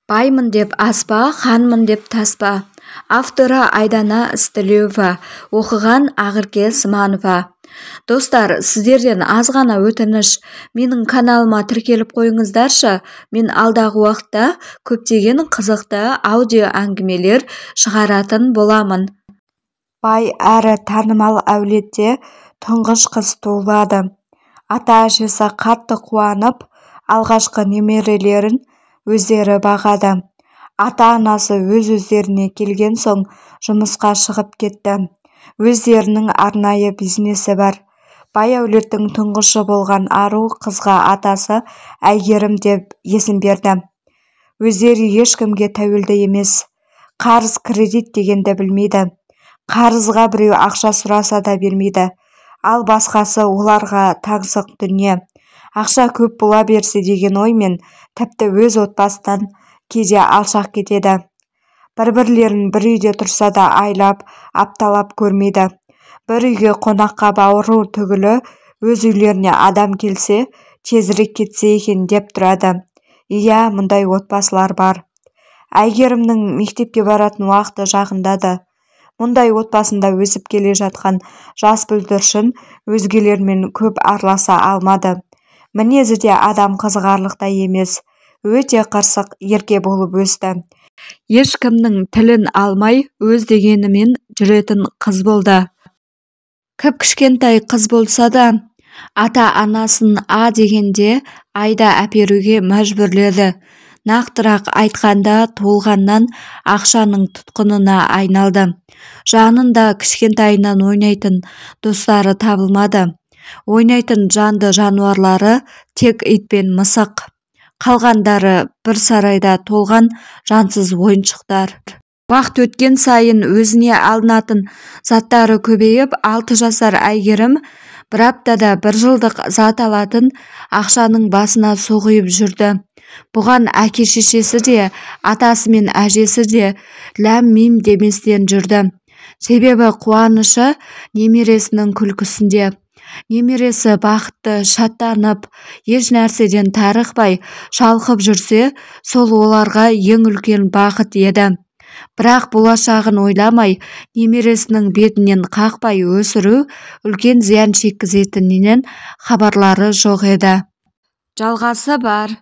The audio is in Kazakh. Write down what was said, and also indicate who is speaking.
Speaker 1: Баймын деп аспа, ханмын деп таспа. Авторы Айдана Істілеуова, оқыған Ақерке Сманова. Достар, сіздерден аз ғана өтініш, менің каналыма тіркеліп қойыңыздаршы. Мен алдағы уақытта көптеген қызықты аудио әңгімелер шығаратын боламын. Бай әрі танымал әулетте тұңғыш қыз туылады. Ата-әжесі қатты қуанып, алғашқы немерелерін өздері бағады. Ата-анасы өз-өздеріне келген соң жұмысқа шығып кетті. Өздерінің арнайы бизнесі бар. Бай әулеттің тұңғышы болған ару қызға атасы Әйгерім деп есім берді. Өздері ешкімге тәуелді емес. Қарыз кредит дегенді білмейді. Қарызға біреу ақша сұраса да бермейді. Ал басқасы оларға таңсық дүние. Ақша көп бола берсе деген оймен тіпті өз отбасынан кейде алшақ кетеді. Бір-бірлерін бір үйде тұрса да айлап, апталап көрмейді. Бір үйге қонаққа бауыру түгілі өз үйлеріне адам келсе, тезірек кетсе екен деп тұрады. Иә, мұндай отбасылар бар. Әйгерімнің мектепке баратын уақыты жақындады. Мұндай отбасында өсіп келе жатқан жас бүлдіршін өзгелермен көп араласа алмады. Мінезі де адам қызығарлықтай емес. Өте қырсық, ерке болып өсті. Ешкімнің тілін алмай өз дегенімен жүретін қыз болды. Кіп-кішкентай қыз болса да, ата-анасын А дегенде айда әперуге мәжбүрледі. Нақтырақ айтқанда туылғаннан ақшаның тұтқынына айналды. Жанында кішкентайынан ойнайтын достары табылмады. Ойнайтын жанды жануарлары тек ит пен мысық. Қалғандары бір сарайда толған жансыз ойыншықтар. Уақыт өткен сайын өзіне алынатын заттары көбейіп, 6 жасар Әйгерім бір аптада 1 жылдық зат алатын ақшаның басына соғып жүрді. Бұған әке-шешесі де, атасы мен әжесі де ләм-мим деместен жүрді. Себебі қуанышы немересінің күлкісінде. Немересі бақытты, шаттанып, еш нәрседен тарықпай, шалқып жүрсе, сол оларға ең үлкен бақыт еді. Бірақ болашағын ойламай, немересінің бетінен қақпай өсіру үлкен зиян шеккізетінінен хабарлары жоқ еді. Жалғасы бар.